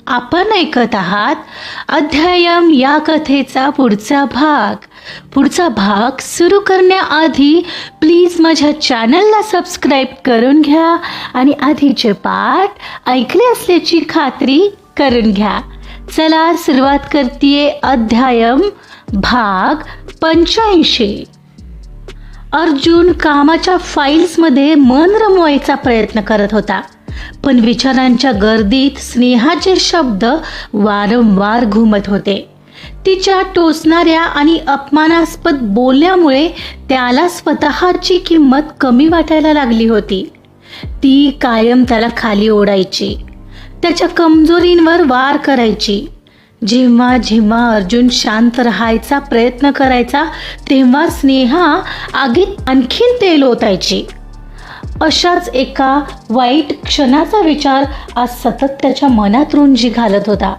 आपण ऐकत आहात अध्यायम या कथेचा पुढचा भाग सुरू करण्याआधी प्लीज माझ्या चॅनलला सबस्क्राईब करून घ्या आणि आधीचे पाठ ऐकले असल्याची खात्री करून घ्या. चला सुरुवात करतीये. अध्यायम भाग 85. अर्जुन कामाच्या फाईल्समध्ये मन रमवायचा प्रयत्न करत होता, पण विचारांच्या गर्दीत स्नेहाचे शब्द वारंवार घुमत होते. तिच्या टोचणाऱ्या आणि अपमानास्पद बोलण्यामुळे त्याला स्वतःची किंमत कमी वाटायला लागली होती. ती कायम त्याला खाली ओढायची, त्याच्या कमजोरींवर वार करायची. जेव्हा जेव्हा अर्जुन शांत राहायचा प्रयत्न करायचा तेव्हा स्नेहा आगीत आणखीन तेल ओतायची. अशाच एका वाईट क्षणाचा विचार आज सतत त्याच्या मनात रुंजी घालत होता,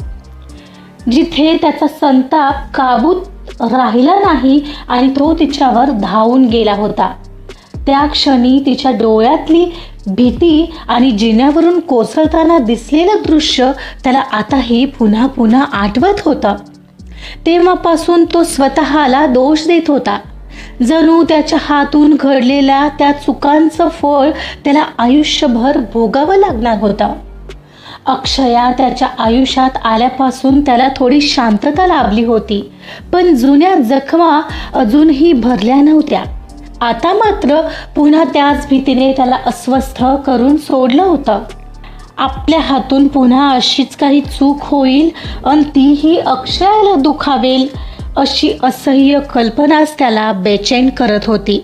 जिथे त्याचा संताप काबूत राहिला नाही आणि तो तिच्यावर धावून गेला होता. त्या क्षणी तिच्या डोळ्यातली भीती आणि जिन्यावरून कोसळताना दिसलेलं दृश्य त्याला आताही पुन्हा पुन्हा आठवत होतं. तेव्हापासून तो स्वतःला दोष देत होता, जणू त्याच्या हातून घडलेल्या त्या चुकांचं फळ त्याला आयुष्यभर भोगावं लागणार होतं. अक्षया त्याच्या आयुष्यात आल्यापासून त्याला थोडी शांतता लाभली होती, पण जुन्या जखमा अजूनही भरल्या नव्हत्या. आता मात्र पुन्हा त्याच भीतीने त्याला अस्वस्थ करून सोडलं होतं. आपल्या हातून पुन्हा अशीच काही चूक होईल आणि तीही अक्षयाला दुखावेल अशी असह्य कल्पनाच त्याला बेचैन करत होती.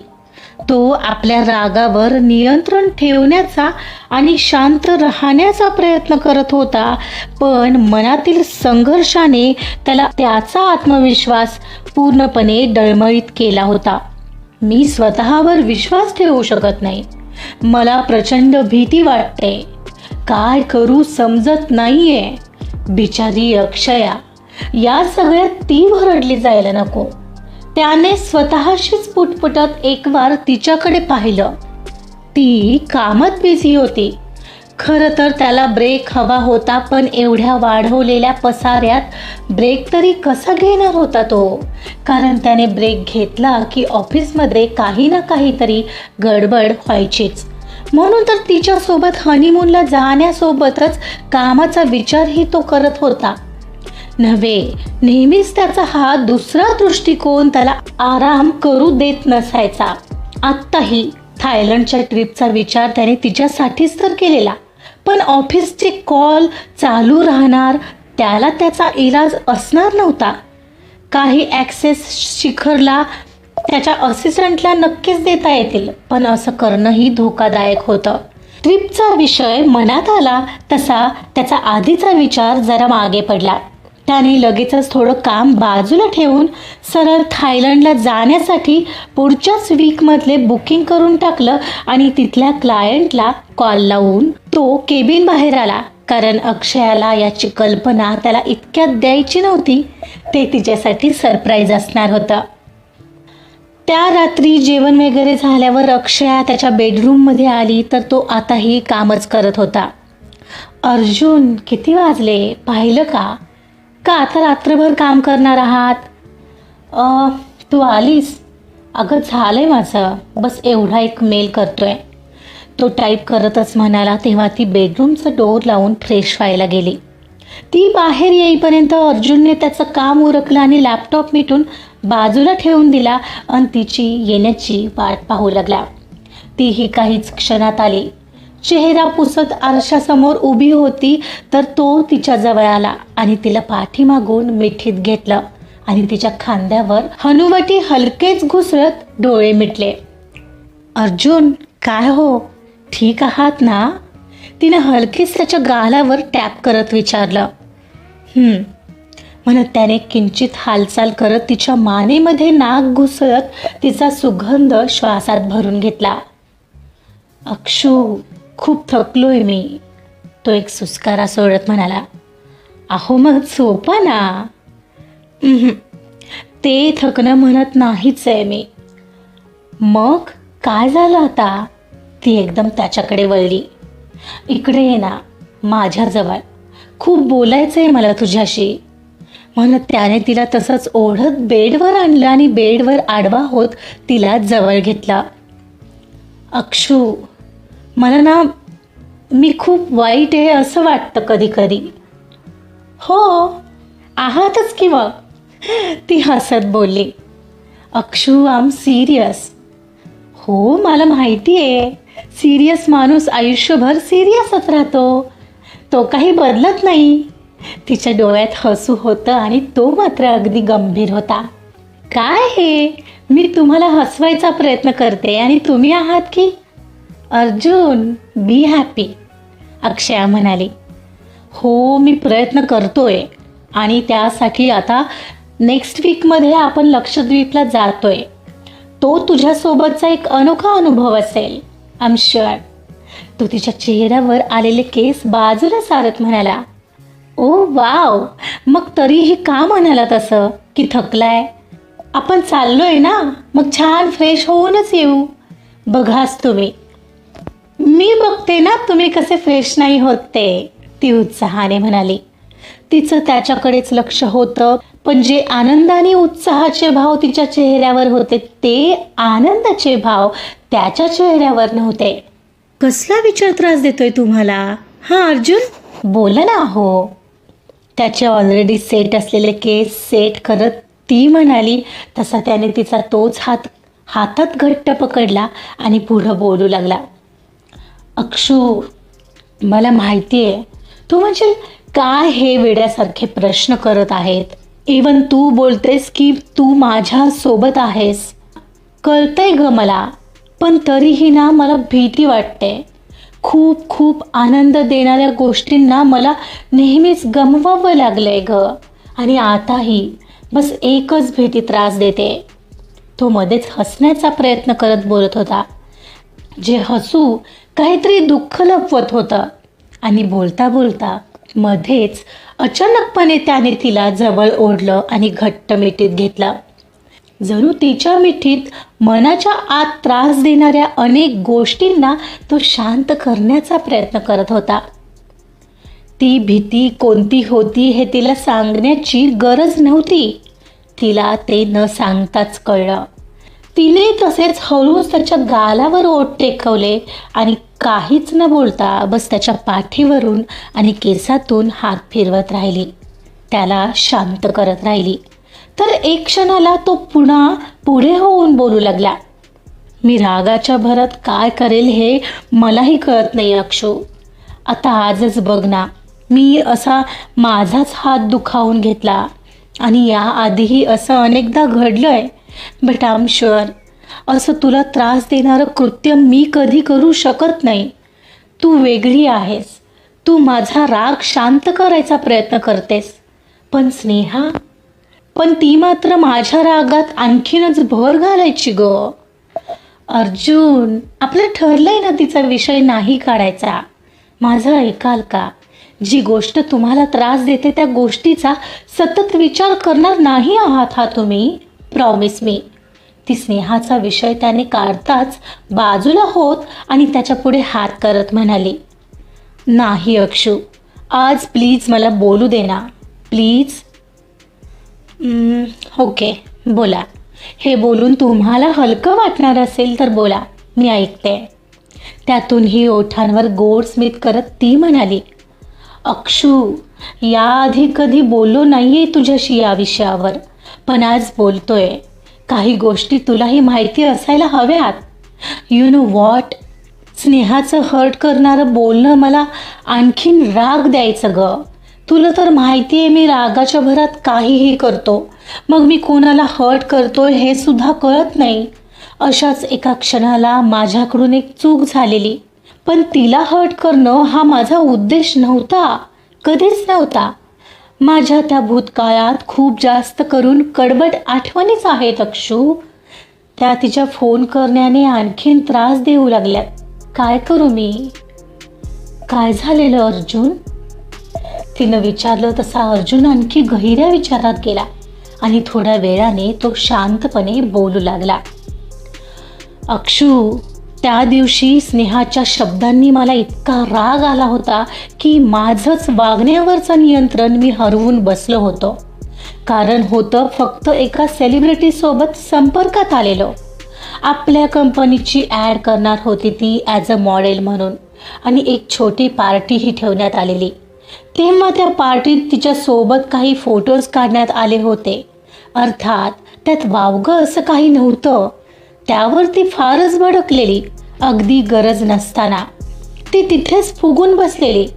तो आपल्या रागावर नियंत्रण ठेवण्याचा आणि शांत राहण्याचा प्रयत्न करत होता, पण मनातील संघर्षाने त्याचा आत्मविश्वास पूर्णपणे डळमळीत केला होता. मी स्वतःवर विश्वास ठेवू शकत नाही. मला प्रचंड भीती वाटते. काय करू समजत नाहीये. बिचारी अक्षया. या सगळ्यात ती भरडली जायला नको. त्याने स्वतःशीच पुटपुटत एक वार तिच्याकडे पाहिलं. ती कामात बिझी होती. खरं तर त्याला ब्रेक हवा होता, पण एवढ्या वाढवलेल्या पसाऱ्यात ब्रेक तरी कसा घेणार होता तो? कारण त्याने ब्रेक घेतला की ऑफिसमध्ये काही ना काहीतरी गडबड व्हायचीच. म्हणून तर तिच्यासोबत हनीमूनला जाण्यासोबतच कामाचा विचारही तो करत होता. नव्हे, नेहमीच त्याचा हा दुसरा दृष्टिकोन त्याला आराम करू देत नसायचा. आत्ताही थायलंडच्या ट्रिपचा विचार त्याने तिच्यासाठीच तर केलेला, पण ऑफिसचे कॉल चालू राहणार, त्याला त्याचा इलाज असणार नव्हता. काही ॲक्सेस शिखरला त्याच्या असिस्टंटला नक्कीच देता येतील, पण असं करणंही धोकादायक होतं. ट्रिपचा विषय मनात आला तसा त्याचा आधीचा विचार जरा मागे पडला. त्याने लगेचच थोडं काम बाजूला ठेवून सरळ थायलंडला जाण्यासाठी पुढच्याच वीकमधले बुकिंग करून टाकलं आणि तिथल्या क्लायंटला कॉल लावून तो केबिन बाहेर आला. कारण अक्षयाला याची कल्पना त्याला इतक्यात द्यायची नव्हती. ते तिच्यासाठी सरप्राईज असणार होतं. त्या रात्री जेवण वगैरे झाल्यावर अक्षया त्याच्या बेडरूममध्ये आली तर तो आताही कामच करत होता. अर्जुन, किती वाजले पाहिलं का? का आता रात्रभर काम करणार आहात? तू आलीस? अगं झालंय माझं, बस एवढा एक मेल करतोय. तो टाईप करतच म्हणाला तेव्हा ती बेडरूमचं डोअर लावून फ्रेश व्हायला गेली. ती बाहेर येईपर्यंत अर्जुनने त्याचं काम उरकलं आणि लॅपटॉप मिटून बाजूला ठेवून दिला आणि तिची येण्याची वाट पाहू लागला. तीही काहीच क्षणात आली. चेहरा पुसत आरशासमोर उभी होती तर तो तिच्या जवळ आला आणि तिला पाठीमागून मिठीत घेतलं आणि तिच्या खांद्यावर हनुवटी हलकेच घुसळत डोळे मिटले. अर्जुन, काय हो, ठीक आहात ना? तिने हलकेच त्याच्या गालावर टॅप करत विचारलं. म्हणत त्याने किंचित हालचाल करत तिच्या मानेमध्ये नाक घुसळत तिचा सुगंध श्वासात भरून घेतला. अक्षू, खूप थकलोय मी, तो एक सुस्कारा सोडत म्हणाला. अहो मग झोपा ना. ते थकणं म्हणत नाहीच आहे मी. मग काय झालं आता? ती एकदम त्याच्याकडे वळली. इकडे ये ना माझ्याजवळ. खूप बोलायचं आहे मला तुझ्याशी. म्हणत त्याने तिला तसंच ओढत बेडवर आणलं आणि बेडवर आडवा होत तिला जवळ घेतला. अक्षू, मला ना मी खूप वाईट आहे असं वाटतं कधी कधी. हो आहातच की मग, ती हसत बोलली. Akshu, I am serious. हो मला माहिती आहे, सिरियस माणूस आयुष्यभर सिरियसच राहतो, तो काही बदलत नाही. तिच्या डोळ्यात हसू होतं आणि तो मात्र अगदी गंभीर होता. काय हे, मी तुम्हाला हसवायचा प्रयत्न करते आणि तुम्ही आहात की. अर्जुन, बी हॅपी, अक्षया म्हणाली. हो मी प्रयत्न करतोय आणि त्यासाठी आता नेक्स्ट वीकमध्ये आपण लक्षद्वीपला जातोय. तो तुझ्यासोबतचा एक अनोखा अनुभव असेल, आय एम शुअर. तो तिच्या चेहऱ्यावर आलेले केस बाजूला सारत म्हणाला. ओ वाव, मग तरीही का म्हणाला तसं की थकलाय? आपण चाललोय ना, मग छान फ्रेश होऊनच येऊ. बघाच तुम्ही, मी बघते ना तुम्ही कसे फ्रेश नाही होत ते, ती उत्साहाने म्हणाली. तिचं त्याच्याकडेच लक्ष होतं, पण जे आनंद आणि उत्साहाचे भाव तिच्या चेहऱ्यावर होते ते आनंदाचे भाव त्याच्या चेहऱ्यावर नव्हते. कसला विचार त्रास देतोय तुम्हाला? हां अर्जुन, बोला ना. हो, त्याचे ऑलरेडी सेट असलेले केस सेट करत ती म्हणाली. तसा त्याने तिचा तोच हात हातात घट्ट पकडला आणि पुढं बोलू लागला. अक्षू, मला माहिती आहे तू म्हणजे काय हे वेड्यासारखे प्रश्न करत आहेत. इवन तू बोलतेस की तू माझ्या सोबत आहेस, कळतंय ग मला, पण तरीही ना मला भीती वाटते. खूप खूप आनंद देणाऱ्या गोष्टींना मला नेहमीच गमवावं लागलंय ग, आणि आताही बस एकच भीती त्रास देते. तो मध्येच हसण्याचा प्रयत्न करत बोलत होता. जे हसू काहीतरी दुःख लपवत होतं आणि बोलता बोलता मध्येच अचानकपणे त्याने तिला जवळ ओढलं आणि घट्ट मिठीत घेतलं. जणू तिच्या मिठीत मनाच्या आत त्रास देणाऱ्या अनेक गोष्टींना तो शांत करण्याचा प्रयत्न करत होता. ती भीती कोणती होती हे तिला सांगण्याची गरज नव्हती. तिला ते न सांगताच कळलं. तिने तसेच हळूच त्याच्या गालावर ओठ टेकवले आणि काहीच न बोलता बस त्याच्या पाठीवरून आणि केसातून हात फिरवत राहिली, त्याला शांत करत राहिली. तर एक क्षणाला तो पुन्हा पुढे होऊन बोलू लागला. मी रागाच्या भरात काय करेल हे मलाही कळत नाही अक्षू. आता आजच बघ ना, मी असा माझाच हात दुखावून घेतला आणि याआधीही असं अनेकदा घडलंय. बट आय एम शुअर असं तुला त्रास देणारं कृत्य मी कधी करू शकत नाही. तू वेगळी आहेस, तू माझा राग शांत करायचा प्रयत्न करतेस, पण स्नेहा, पण ती मात्र माझ्या रागात आणखीनच भर घालायची ग. अर्जुन, आपलं ठरलंय ना तिचा विषय नाही काढायचा. माझं ऐकाल का? जी गोष्ट तुम्हाला त्रास देते त्या गोष्टीचा सतत विचार करणार नाही आहात हा तुम्ही, प्रॉमिस मी. ती स्नेहाचा विषय त्याने काढताच बाजूला होत आणि त्याच्या पुढे हात करत म्हणाली. नाही अक्षू, आज प्लीज मला बोलू दे ना, प्लीज. ओके, बोला. हे बोलून तुम्हाला हलकं वाटणार असेल तर बोला, मी ऐकते. त्यातूनही ओठांवर गोड स्मित करत ती म्हणाली. अक्षू, याआधी कधी बोललो नाही आहे तुझ्याशी या विषयावर, पण आज बोलतोय. काही गोष्टी तुलाही माहिती असायला हव्यात. यू नो वॉट, स्नेहाचं हर्ट करणारं बोलणं मला आणखीन राग द्यायचं ग. तुला तर माहिती आहे मी रागाच्या भरात काहीही करतो, मग मी कोणाला हर्ट करतोय हे सुद्धा कळत नाही. अशाच एका क्षणाला माझ्याकडून एक चूक झालेली, पण तिला हर्ट करणं हा माझा उद्देश नव्हता, कधीच नव्हता. माझ्या त्या भूतकाळात खूप जास्त करून कडबड आठवणीच आहेत अक्षू. त्या तिच्या फोन करण्याने आणखीन त्रास देऊ लागल्यात. काय करू मी? काय झालेलं अर्जुन? तिनं विचारलं तसा अर्जुन आणखी गहिऱ्या विचारात गेला आणि थोड्या वेळाने तो शांतपणे बोलू लागला. अक्षू, त्या दिवशी स्नेहाच्या शब्दांनी मला इतका राग आला होता की माझंच वागण्यावरचं नियंत्रण मी हरवून बसलो होतो. कारण होतं फक्त एका सेलिब्रिटीसोबत संपर्कात आलेलो. आपल्या कंपनीची ॲड करणार होती ती ॲज अ मॉडेल म्हणून, आणि एक छोटी पार्टीही ठेवण्यात आलेली. तेव्हा त्या पार्टीत तिच्यासोबत काही फोटोज काढण्यात आले होते. अर्थात त्यात वावगं असं काही नव्हतं. त्यावर ती फारच भडकलेली, अगदी गरज नसताना. ती तिथेच फुगून बसलेली.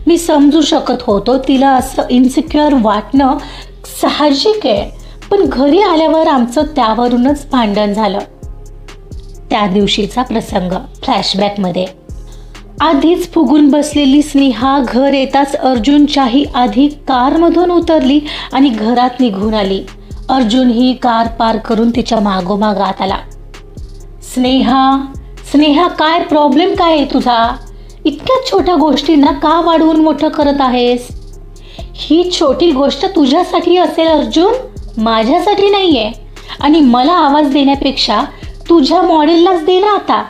मी समजू शकत होतो तिला असं इन्सिक्युअर वाटणं साहजिक आहे, पण घरी आल्यावर आमचं त्यावरूनच भांडण झालं. त्या दिवशीचा प्रसंग फ्लॅशबॅकमध्ये. आधीच फुगून बसलेली स्नेहा घर येताच अर्जुनच्याही आधी कारमधून उतरली आणि घरात निघून आली. अर्जुन ही कार पार करून तिच्या मागोमाग आत आला. स्नेहा काय प्रॉब्लेम काय आहे तुझा? इतक्या छोट्या गोष्टींना का वाढवून मोठं करत आहेस? ही छोटी गोष्ट तुझ्यासाठी असेल अर्जुन, माझ्यासाठी नाहीये. आणि मला आवाज देण्यापेक्षा तुझ्या मॉडेललाच दे ना आता.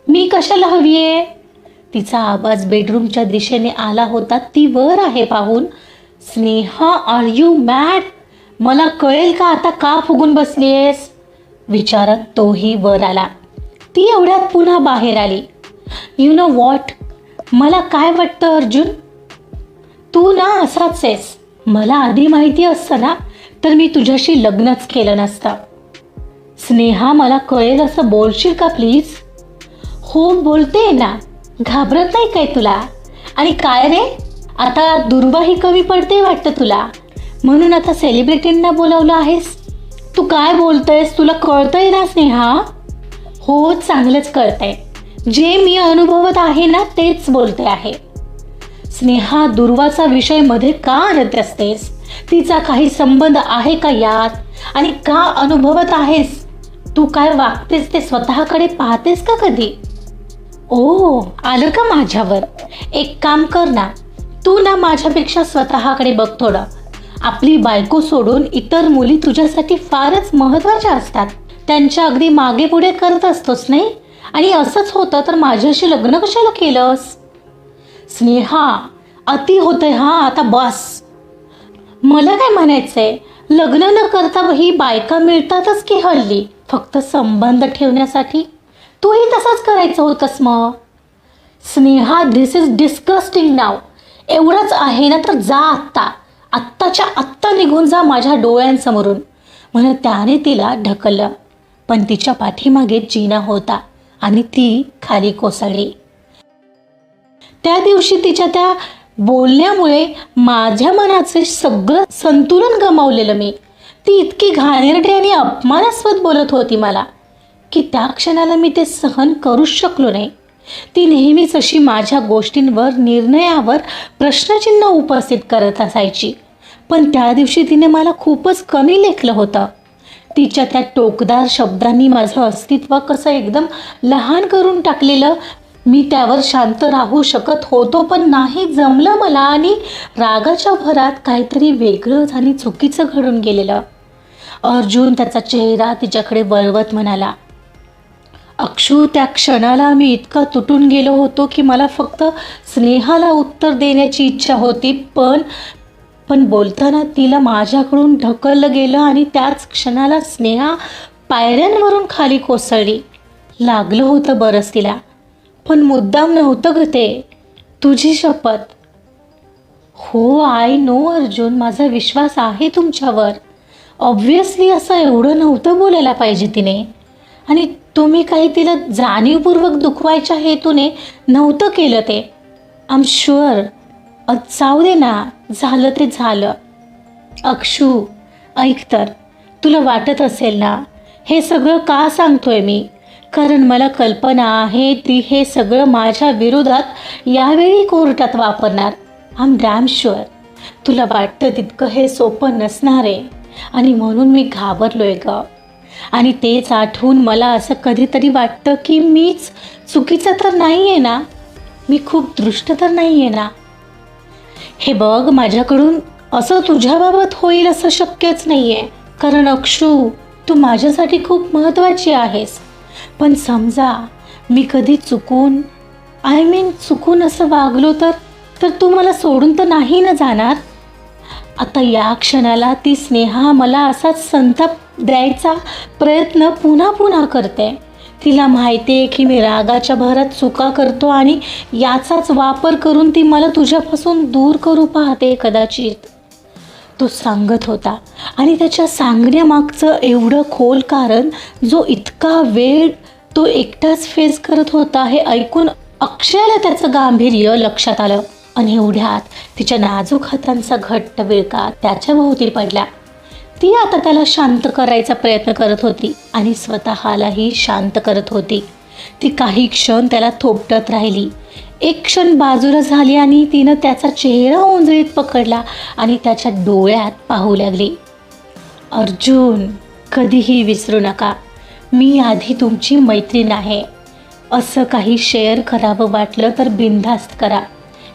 मी कशाला हवी आहे? तिचा आवाज बेडरूमच्या दिशेने आला होता. ती वर आहे पाहून. Sneha, are you mad? मला कळेल का आता का फुगून बसलीयेस? विचारत तोही वर आला. ती एवढ्यात पुन्हा बाहेर आली. यू नो वॉट, मला काय वाटतं अर्जुन, तू ना असाच आहेस. मला आधी माहिती असतं ना तर मी तुझ्याशी लग्नच केलं नसतं. स्नेहा, मला कळेल असं बोलशील का प्लीज? हो बोलते ना, घाबरत नाही काय तुला? आणि काय रे, आता दुर्वाही कमी पडते वाटतं तुला, म्हणून आता सेलिब्रिटींना बोलावलं आहेस? तू काय बोलतयस? तुला कळतंय ना स्नेहा? हो, चांगलंच कळतंय. जे मी अनुभवत आहे ना तेच बोलते आहे. स्नेहा, दुर्वाचा विषय मध्ये का आणत असतेस? तिचा काही संबंध आहे का यात? आणि का अनुभवत आहेस? तू काय वागतेस ते स्वतःकडे पाहतेस का कधी? ओ, आलं का माझ्यावर? एक काम कर ना, तू ना माझ्यापेक्षा स्वतःकडे बघ थोडं. आपली बायको सोडून इतर मुली तुझ्यासाठी फारच महत्त्वाच्या असतात. त्यांच्या अगदी मागे पुढे करत असतोस नाही? आणि असंच होतं तर माझ्याशी लग्न कशाला केलंस? स्नेहा, अति होतंय हा, आता बस. मला काय म्हणायचंय, लग्न न करता ही बायका मिळतातच की हल्ली, फक्त संबंध ठेवण्यासाठी. तूही तसाच करायचं होतंस मग. स्नेहा, दिस इज डिस्गस्टिंग नाव. एवढंच आहे ना तर जा आत्ताच्या आत्ता निघून जा माझ्या डोळ्यांसमोरून, म्हणून त्याने तिला ढकललं. पण तिच्या पाठीमागे जीना होता आणि ती खाली कोसळली. त्या दिवशी तिच्या त्या बोलण्यामुळे माझ्या मनाचे सगळं संतुलन गमावलेलं मी. ती इतकी घाणेरडी आणि अपमानास्पद बोलत होती मला की त्या क्षणाला मी ते सहन करूच शकलो नाही. ती नेहमीच अशी माझ्या गोष्टींवर, निर्णयावर प्रश्नचिन्ह उपस्थित करत असायची. पण त्या दिवशी तिने मला खूपच कमी लेखलं होतं. तिच्या त्या टोकदार शब्दांनी माझं अस्तित्व कसं एकदम लहान करून टाकलेलं. मी त्यावर शांत राहू शकत होतो, पण नाही जमलं मला. आणि रागाच्या भरात काहीतरी वेगळंच आणि चुकीचं घडून गेलेलं. अर्जुन त्याचा चेहरा तिच्याकडे वळवत म्हणाला, अक्षू, त्या क्षणाला मी इतका तुटून गेलो होतो की मला फक्त स्नेहाला उत्तर देण्याची इच्छा होती, पण बोलताना तिला माझ्याकडून ढकललं गेलं आणि त्याच क्षणाला स्नेहा पायऱ्यांवरून खाली कोसळली. लागलं होतं बरंच तिला, पण मुद्दाम नव्हतं ग ते. तुझी शपथ. हो, आय नो अर्जुन, माझा विश्वास आहे तुमच्यावर. ऑब्व्हियसली असं एवढं नव्हतं बोलायला पाहिजे तिने. आणि तुम्ही काही तिला जाणीवपूर्वक दुखवायच्या हेतूने नव्हतं केलं ते. I am sure. जाऊ दे ना, झालं ते झालं. अक्षू, ऐक तर, तुला वाटत असेल ना हे सगळं का सांगतोय मी, कारण मला कल्पना आहे ती हे सगळं माझ्या विरोधात यावेळी कोर्टात वापरणार. I am damn sure. तुला वाटतं तितकं हे सोपं नसणार आहे आणि म्हणून मी घाबरलोय ग. आणि तेच आठवून मला असं कधीतरी वाटतं की मीच चुकीचं तर नाही आहे ना, मी खूप दृष्ट तर नाही आहे ना. हे बघ, माझ्याकडून असं तुझ्याबाबत होईल असं शक्यच नाही आहे, कारण अक्षू, तू माझ्यासाठी खूप महत्त्वाची आहेस. पण समजा मी कधी चुकून असं वागलो तर तू मला सोडून तर नाही ना जाणार? आता या क्षणाला ती स्नेहा मला असाच संताप द्यायचा प्रयत्न पुन्हा पुन्हा करते. तिला माहिती आहे की मी रागाच्या भरात चुका करतो आणि याचाच वापर करून ती मला तुझ्यापासून दूर करू पाहते कदाचित, तो सांगत होता. आणि त्याच्या सांगण्यामागचं एवढं खोल कारण, जो इतका वेळ तो एकटाच फेस करत होता, हे ऐकून अक्षयला त्याचं गांभीर्य लक्षात आलं. आणि एवढ्यात तिच्या नाजूक हातांचा घट्ट विळका त्याच्या भोवती पडला. ती आता त्याला शांत करायचा प्रयत्न करत होती आणि स्वतःलाही शांत करत होती. ती काही क्षण त्याला थोपटत राहिली. एक क्षण बाजूला झाली आणि तिनं त्याचा चेहरा ओंजळीत पकडला आणि त्याच्या डोळ्यात पाहू लागली. अर्जुन, कधीही विसरू नका, मी आधी तुमची मैत्रीण आहे. असं काही शेअर करावं वाटलं तर बिनधास्त करा.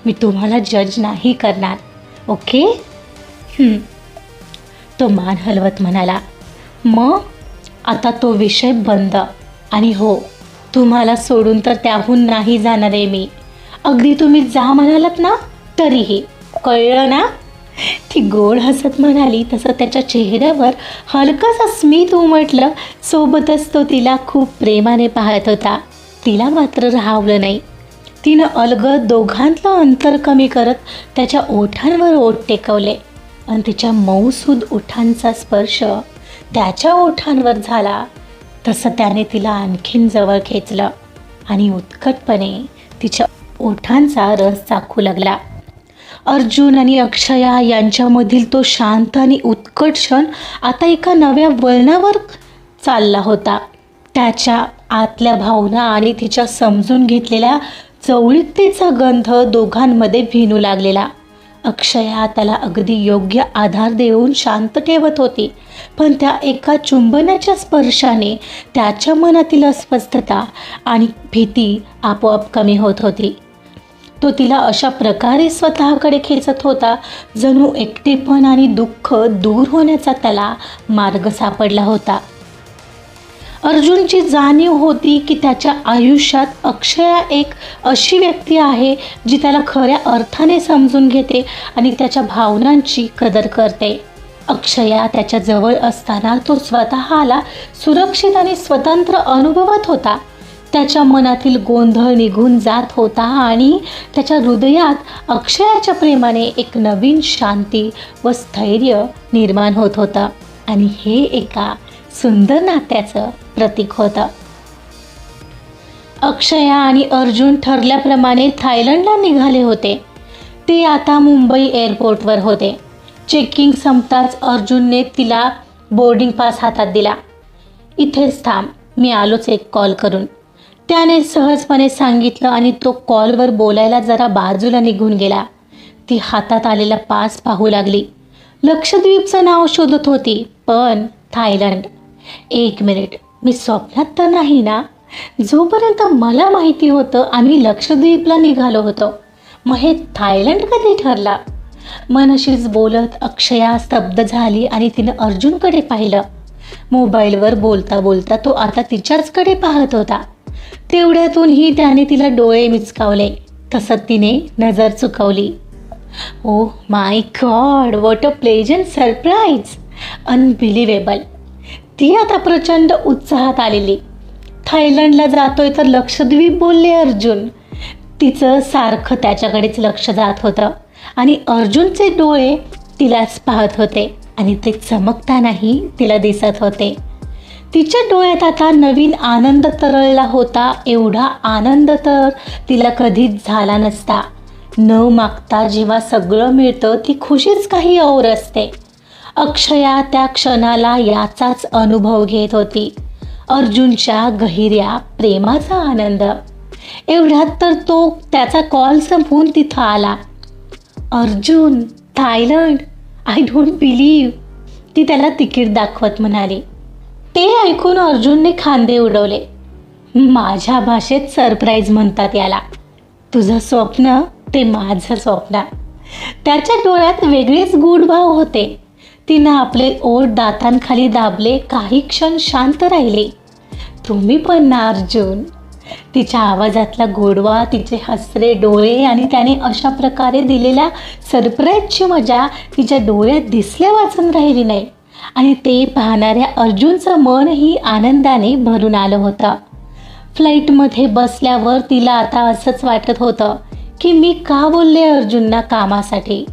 मी तुम्हाला जज नाही करणार, ओके? तो मान हलवत म्हणाला. मग आता तो विषय बंद. आणि हो, तुम्हाला सोडून तर त्याहून नाही जाणार आहे मी. अगदी तुम्ही जा म्हणालात ना तरीही, कळलं ना? ती गोड हसत म्हणाली. तसं त्याच्या चेहऱ्यावर हलकासा स्मित उमटलं. सोबतच तो तिला खूप प्रेमाने पाहत होता. तिला मात्र राहावलं नाही. तिनं अलगद दोघांतलं अंतर कमी करत त्याच्या ओठांवर ओठ टेकवले आणि तिच्या मऊसूद ओठांचा स्पर्श त्याच्या ओठांवर झाला. तसं त्याने तिला आणखीन जवळ खेचलं आणि उत्कटपणे तिच्या ओठांचा रस चाखू लागला. अर्जुन आणि अक्षया यांच्यामधील तो शांत आणि उत्कट क्षण आता एका नव्या वळणावर चालला होता. त्याच्या आतल्या भावना आणि तिच्या समजून घेतलेल्या जवळीकतेचा गंध दोघांमध्ये भिनू लागलेला. अक्षया त्याला अगदी योग्य आधार देऊन शांत ठेवत होती, पण त्या एका चुंबनाच्या स्पर्शाने त्याच्या मनातील अस्वस्थता आणि भीती आपोआप कमी होत होती. तो तिला अशा प्रकारे स्वतःकडे खेचत होता, जणू एकटेपण आणि दुःख दूर होण्याचा त्याला मार्ग सापडला होता. अर्जुनची जाणीव होती की त्याच्या आयुष्यात अक्षया एक अशी व्यक्ती आहे जी त्याला खऱ्या अर्थाने समजून घेते आणि त्याच्या भावनांची कदर करते. अक्षया त्याच्या जवळ असताना तो स्वतःला सुरक्षित आणि स्वतंत्र अनुभवत होता. त्याच्या मनातील गोंधळ निघून जात होता आणि त्याच्या हृदयात अक्षयाच्या प्रेमाने एक नवीन शांती व स्थैर्य निर्माण होत होतं. आणि हे एका सुंदर नात्याचं प्रतीक होतं. अक्षया आणि अर्जुन ठरल्याप्रमाणे थायलंडला निघाले होते. ते आता मुंबई एअरपोर्टवर होते. चेकिंग संपताच अर्जुनने तिला बोर्डिंग पास हातात दिला. इथेच थांब, मी आलोच एक कॉल करून, त्याने सहजपणे सांगितलं आणि तो कॉलवर बोलायला जरा बाजूला निघून गेला. ती हातात आलेला पास पाहू लागली. लक्षद्वीपचं नाव शोधत होती, पण थायलंड. एक मिनिट, मी स्वप्नात तर नाही ना? जोपर्यंत मला माहिती होतं आम्ही लक्षद्वीपला निघालो होतो, मग हे थायलंड कधी ठरला? मनशीच बोलत अक्षया स्तब्ध झाली आणि तिनं अर्जुनकडे पाहिलं. मोबाईलवर बोलता बोलता तो आता तिच्याचकडे पाहत होता. तेवढ्यातूनही त्याने तिला डोळे मिचकावले. तसं तिने नजर चुकवली. Oh my God, what a pleasant surprise, unbelievable. ती आता प्रचंड उत्साहात आलेली. थायलंडला जातोय तर लक्षद्वीप बोलले अर्जुन. तिचं सारखं त्याच्याकडेच लक्ष जात होतं आणि अर्जुनचे डोळे तिलाच पाहत होते आणि ते चमकतानाही तिला दिसत होते. तिच्या डोळ्यात आता नवीन आनंद तरळला होता. एवढा आनंद तर तिला कधीच झाला नसता. न मागता जेव्हा सगळं मिळतं ती खुशीच काही और असते. अक्षया त्या क्षणाला याचाच अनुभव घेत होती, अर्जुनच्या गहिऱ्या प्रेमाचा आनंद. एवढ्यात तर तो त्याचा कॉल संपवून तिथं आला. Arjun, Thailand, I don't believe, ती त्याला तिकीट दाखवत म्हणाली. ते ऐकून अर्जुनने खांदे उडवले. माझ्या भाषेत सरप्राईज म्हणतात याला. तुझं स्वप्न ते माझं स्वप्न. त्याच्या डोळ्यात वेगळेच गूढ भाव होते. तिनं आपले ओठ दातांखाली दाबले. काही क्षण शांत राहिले. तुम्ही पण ना अर्जुन, तिच्या आवाजातला गोडवा, तिचे हसरे डोळे आणि त्याने अशा प्रकारे दिलेल्या सरप्राईजची मजा तिच्या डोळ्यात दिसल्या वाचून राहिली नाही. आणि ते पाहणाऱ्या अर्जुनचं मनही आनंदाने भरून आलं होतं. फ्लाईटमध्ये बसल्यावर तिला आता असंच वाटत होतं की मी का बोलले अर्जुनना कामासाठी.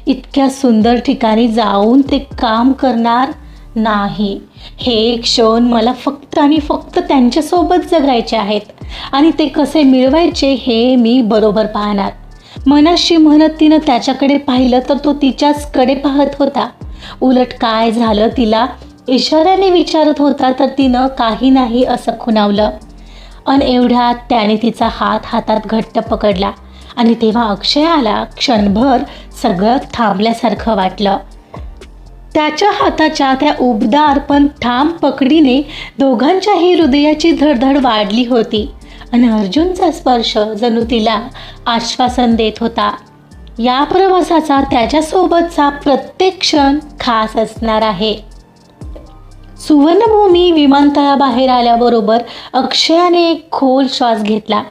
इतक्या सुंदर ठिकाणी जाऊन ते काम करणार नाही. हे क्षण मला फक्त आणि फक्त त्यांच्यासोबत जगायचे आहेत आणि ते कसे मिळवायचे हे मी बरोबर पाहणार. मनाशी म्हणत तिनं त्याच्याकडे पाहिलं तर तो तिच्याचकडे पाहत होता. उलट काय झालं तिला इशाऱ्याने विचारत होता तर तिनं काही नाही असं खुणावलं. एवढ्यात त्याने तिचा हात हातात घट्ट पकडला आणि तेव्हा अक्षय आला. क्षणभर सगळं थांबल्यासारखं वाटलं. त्याच्या हाताच्या त्या उबदार पण ठाम पकडीने दोघांच्याही हृदयाची धडधड वाढली होती आणि अर्जुनचा स्पर्श जणू तिला आश्वासन देत होता. या प्रवासाचा त्याच्यासोबतचा प्रत्येक क्षण खास असणार आहे. सुवर्णभूमी विमानतळाबाहेर आल्याबरोबर अक्षयाने एक खोल श्वास घेतला.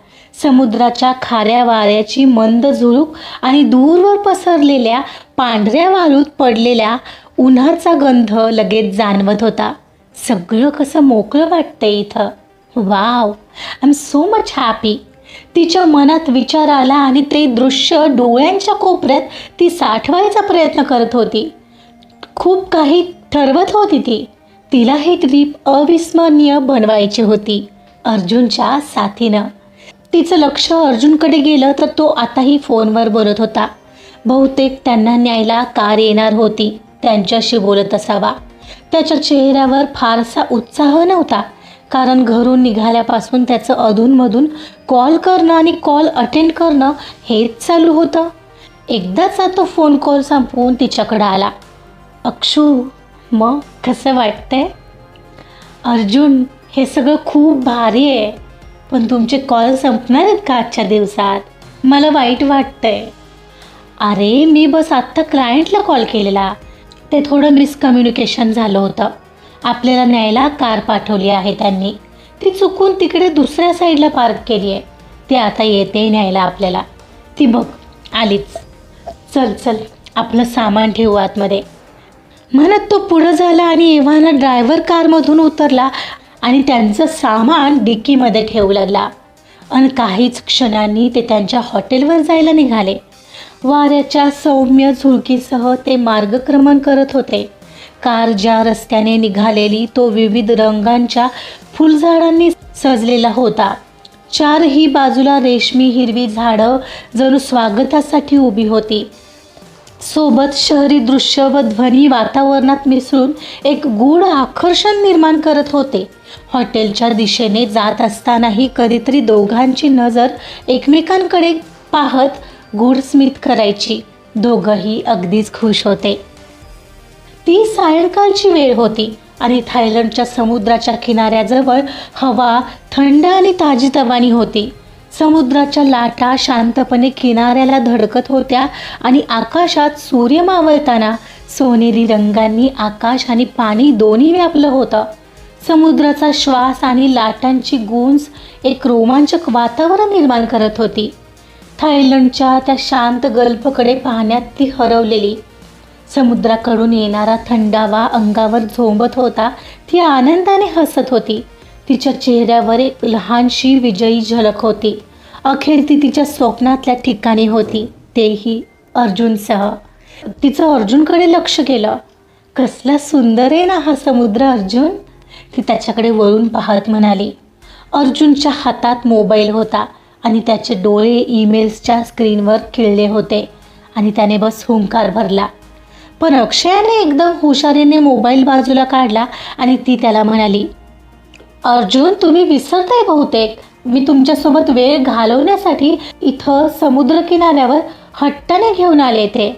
समुद्राच्या खाऱ्या वाऱ्याची मंद झुळूक आणि दूरवर पसरलेल्या पांढऱ्या वाळूत पडलेल्या उन्हाचा गंध लगेच जाणवत होता. सगळं कसं मोकळं वाटतंय इथं. Wow, I am so much happy. तिच्या मनात विचार आला आणि ते दृश्य डोळ्यांच्या कोपऱ्यात ती साठवायचा प्रयत्न करत होती. खूप काही ठरवत होती ती. तिला ही ट्रीप अविस्मरणीय बनवायची होती अर्जुनच्या साथीनं. तिचं लक्ष अर्जुनकडे गेलं तर तो आताही फोनवर बोलत होता. बहुतेक त्यांना न्यायला कार येणार होती. त्यांच्याशी बोलत असावा. त्याच्या चेहऱ्यावर फारसा उत्साह नव्हता कारण घरून निघाल्यापासून त्याचं अधूनमधून कॉल करणं आणि कॉल अटेंड करणं हेच चालू होतं. एकदाचा तो फोन कॉल संपवून तिच्याकडे आला. अक्षू, मग कसं वाटतंय? अर्जुन, हे सगळं खूप भारी आहे पण तुमचे कॉल संपणार आहेत का आजच्या दिवसात? मला वाईट वाटतंय. अरे मी बस आत्ता क्लायंटला कॉल केलेला. ते थोडं मिसकम्युनिकेशन झालं होतं. आपल्याला न्यायला कार पाठवली आहे त्यांनी. ती चुकून तिकडे दुसऱ्या साईडला पार्क केली आहे. ती आता येते न्यायला आपल्याला. ती बघ आलीच. चल चल आपलं सामान ठेवू आतमध्ये. म्हणत तो पुढं झाला आणि एव्हाना ड्रायव्हर कारमधून उतरला आणि त्यांचं सामान डिक्कीमध्ये ठेवू लागला. आणि काहीच क्षणांनी ते त्यांच्या हॉटेलवर जायला निघाले. वाऱ्याच्या सौम्य झुळकीसह ते मार्गक्रमण करत होते. कार ज्या रस्त्याने निघालेली तो विविध रंगांच्या फुलझाडांनी सजलेला होता. चारही बाजूला रेशमी हिरवी झाडं जणू स्वागतासाठी उभी होती. सोबत शहरी दृश्य व ध्वनी वातावरणात मिसळून एक गूढ आकर्षण निर्माण करत होते. हॉटेलच्या दिशेने जात असतानाही कधीतरी दोघांची नजर एकमेकांकडे पाहत गूढस्मित करायची. दोघंही अगदीच खुश होते. ती सायंकाळची वेळ होती आणि थायलंडच्या समुद्राच्या किनाऱ्याजवळ हवा थंड आणि ताजीतवानी होती. समुद्राच्या लाटा शांतपणे किनाऱ्याला धडकत होत्या आणि आकाशात सूर्य मावळताना सोनेरी रंगांनी आकाश आणि पाणी दोन्ही व्यापलं होतं. समुद्राचा श्वास आणि लाटांची गूंज एक रोमांचक वातावरण निर्माण करत होती. थायलंडच्या त्या शांत गल्फकडे पाहण्यात ती हरवलेली. समुद्राकडून येणारा थंडावा अंगावर झोंबत होता. ती आनंदाने हसत होती. तिच्या चेहऱ्यावर एक लहानशी विजयी झलक होती. अखेर ती तिच्या स्वप्नातल्या ठिकाणी होती, तेही अर्जुनसह. तिचं अर्जुनकडे लक्ष गेलं. कसला सुंदर आहे ना हा समुद्र अर्जुन, ती त्याच्याकडे वळून पाहत म्हणाली. अर्जुनच्या हातात मोबाईल होता आणि त्याचे डोळे ईमेल्सच्या स्क्रीनवर खिळले होते आणि त्याने बस हुंकार भरला. पण अक्षयाने एकदम हुशारीने मोबाईल बाजूला काढला आणि ती त्याला म्हणाली, अर्जुन तुम्ही विसरताय बहुतेक. मी तुमच्यासोबत वेळ घालवण्यासाठी इथं समुद्रकिनाऱ्यावर हट्टाने घेऊन आले ते.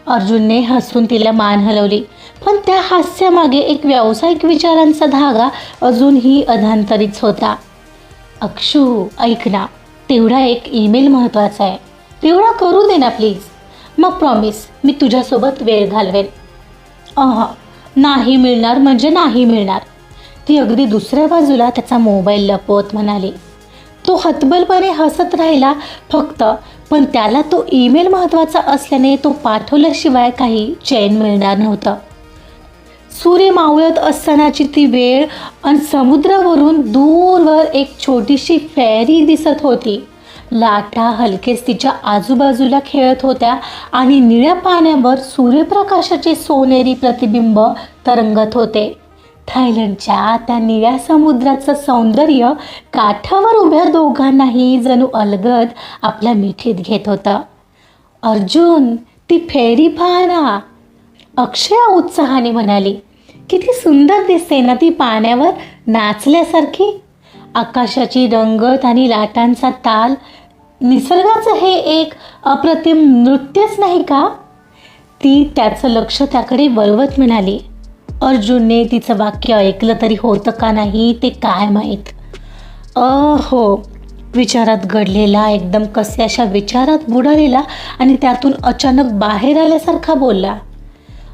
अर्जुनने हसून तिला मान हलवली, पण त्या हास्यामागे एक व्यावसायिक विचारांचा धागा अजूनही अधांतरीच होता. अक्षू ऐक ना, तेवढा एक ईमेल महत्त्वाचा आहे, तेवढा करू दे ना प्लीज. मग प्रॉमिस मी तुझ्यासोबत वेळ घालवेन. नाही मिळणार म्हणजे नाही मिळणार, ती अगदी दुसऱ्या बाजूला त्याचा मोबाईल लपवत म्हणाली. तो हतबलपणे हसत राहिला फक्त, पण त्याला तो ईमेल महत्त्वाचा असल्याने तो पाठवल्याशिवाय काही चैन मिळणार नव्हतं. सूर्य मावळत असतानाची ती वेळ आणि समुद्रावरून दूरवर एक छोटीशी फेरी दिसत होती. लाटा हलकेच तिच्या आजूबाजूला खेळत होत्या आणि निळ्या पाण्यावर सूर्यप्रकाशाचे सोनेरी प्रतिबिंब तरंगत होते. थायलंडच्या त्या निळ्या समुद्राचं सौंदर्य काठावर उभ्या दोघांनाही जणू अलगद आपल्या मिठीत घेत होतं. अर्जुन, ती फेरी पहा ना, अक्षया उत्साहाने म्हणाली. किती सुंदर दिसते ना ती पाण्यावर नाचल्यासारखी. आकाशाची रंगत आणि लाटांचा ताल, निसर्गाचं हे एक अप्रतिम नृत्यच नाही का? ती त्याचं लक्ष त्याकडे वळवत म्हणाली. अर्जुनने तिचं वाक्य ऐकलं तरी होतं का नाही ते काय माहीत. हो, विचारात घडलेला, एकदम कशाशा विचारात बुडालेला आणि त्यातून अचानक बाहेर आल्यासारखा बोलला.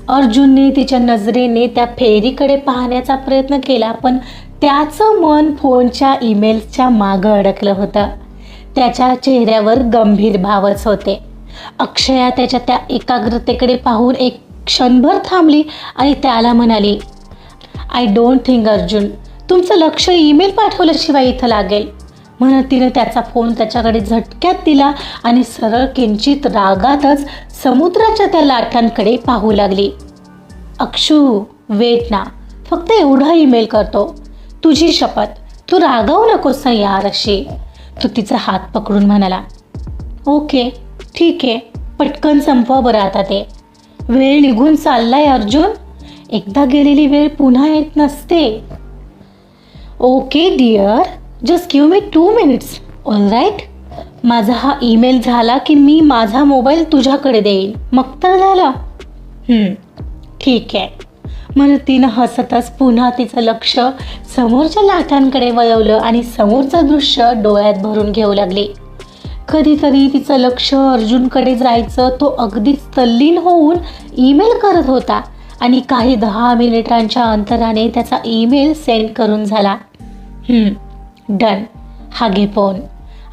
अर्जुनने तिच्या नजरेने त्या फेरीकडे पाहण्याचा प्रयत्न केला, पण त्याचं मन फोनच्या ईमेल्सच्या मागं अडकलं होतं. त्याच्या चेहऱ्यावर गंभीर भावच होते. अक्षया त्याच्या त्या एकाग्रतेकडे पाहून एक क्षणभर थांबली आणि त्याला म्हणाली, आय डोंट थिंक अर्जुन, तुमचं लक्ष ईमेल पाठवल्याशिवाय इथं लागेल. म्हणत तिने त्याचा फोन त्याच्याकडे झटक्यात दिला आणि सरळ किंचित रागातच समुद्राच्या त्या लाटांकडे पाहू लागली. अक्षू, वेट ना, फक्त एवढा ईमेल करतो. तुझी शपथ, तू रागावू नकोस ना यार अशी. तो तिचा हात पकडून म्हणाला. ओके, ठीक आहे, पटकन संपवा बरं आता ते. वेळ निघून चाललाय अर्जुन, एकदा गेलेली वेळ पुन्हा येत नसते. Okay dear, just give me 2 minutes. All right, माझा हा ईमेल झाला की मी माझा मोबाईल तुझ्याकडे देईन, मग तर झालं. ठीक आहे, म्हणून तिनं हसतच पुन्हा तिचं लक्ष समोरच्या लाटांकडे वळवलं आणि समोरचं दृश्य डोळ्यात भरून घेऊ लागली. कधीतरी तिचं लक्ष अर्जुनकडे जायचं. तो अगदीच तल्लीन होऊन ईमेल करत होता आणि काही 10 मिनिटांच्या अंतराने त्याचा ईमेल सेंड करून झाला. डन, हा घे फोन,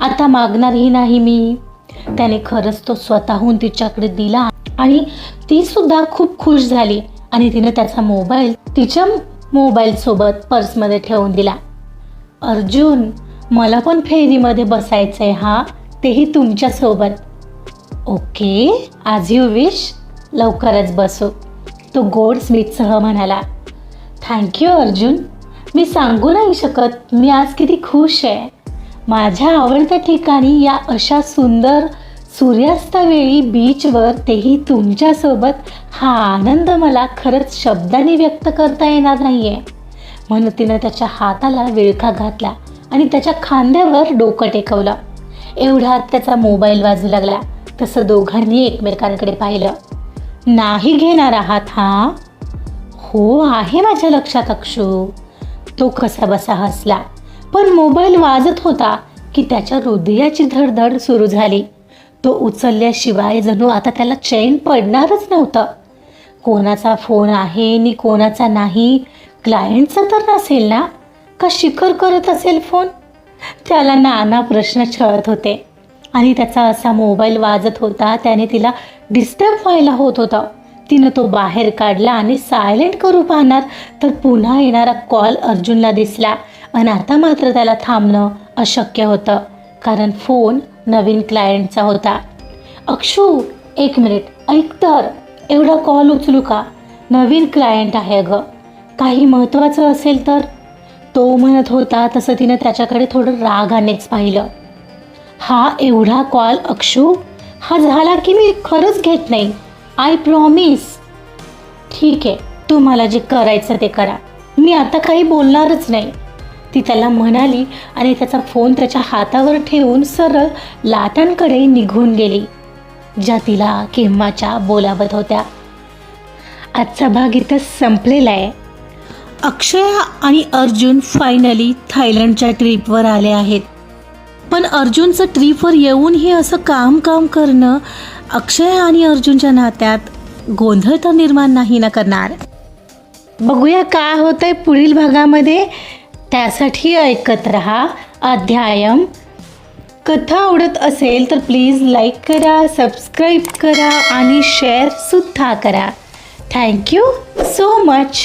आता मागणारही नाही मी. त्याने खरंच तो स्वतःहून तिच्याकडे दिला आणि ती सुद्धा खूप खुश झाली आणि तिने त्याचा मोबाईल तिच्या मोबाईलसोबत पर्समध्ये ठेवून दिला. अर्जुन, मला पण फेरीमध्ये बसायचं आहे हा, तेही तुमच्यासोबत. ओके, आज यू विश, लवकरच बसू, तो गोड स्मितसह म्हणाला. थँक्यू अर्जुन, मी सांगू नाही शकत मी आज किती खुश आहे. माझ्या आवडत्या ठिकाणी या अशा सुंदर सूर्यास्तावेळी बीचवर, तेही तुमच्यासोबत, हा आनंद मला खरंच शब्दांनी व्यक्त करता येणार नाही आहे. म्हणून तिनं त्याच्या हाताला विळखा घातला आणि त्याच्या खांद्यावर डोकं टेकवलं. एवढ्यात त्याचा मोबाईल वाजू लागला. तसं दोघांनी एकमेकांकडे पाहिलं. नाही घेणार आहात हा? हो, आहे माझ्या लक्षात अक्षू. तो कसा बसा हसला, पण मोबाईल वाजत होता की त्याच्या हृदयाची धडधड सुरू झाली. तो उचलल्याशिवाय जणू आता त्याला चैन पडणारच नव्हतं. कोणाचा फोन आहे नि कोणाचा नाही, क्लायंटचा तर नसेल ना, का शिखर करत असेल फोन? त्याला नाना प्रश्न छळत होते आणि त्याचा असा मोबाईल वाजत होता त्याने तिला डिस्टर्ब व्हायला होत होता. तिनं तो बाहेर काढला आणि सायलेंट करू पाहणार तर पुन्हा येणारा कॉल अर्जुनला दिसला आणि आता मात्र त्याला थांबणं अशक्य होतं, कारण फोन नवीन क्लायंटचा होता. अक्षू, 1 मिनिट, ऐक तर, एवढा कॉल उचलू का? नवीन क्लायंट आहे गं, काही महत्त्वाचं असेल तर, तो म्हणत होता. तसं तिनं त्याच्याकडे थोडं रागानेच पाहिलं. हा एवढा कॉल अक्षू, हा झाला की मी खरंच घेत नाही, आय प्रॉमिस. ठीक आहे, तुम्हाला जे करायचं ते करा, मी आता काही बोलणारच नाही, ती त्याला म्हणाली आणि त्याचा फोन त्याच्या हातावर ठेवून सरळ लाटांकडे निघून गेली, ज्या तिला केव्हाच्या बोलावत होत्या. आजचा भाग इथं संपलेला आहे. अक्षया आणि अर्जुन फायनली थायलंडच्या ट्रीपवर आले आहेत. पण अर्जुनचं ट्रीपवर येऊनही असं काम करणं अक्षया आणि अर्जुनच्या नात्यात गोंधळ तर निर्माण नाही ना करणार. बघूया काय होतंय पुढील भागामध्ये. त्यासाठी ऐकत रहा अध्यायम कथा आवडत असेल तर प्लीज लाईक करा, सबस्क्राईब करा आणि शेअरसुद्धा करा. Thank you so much.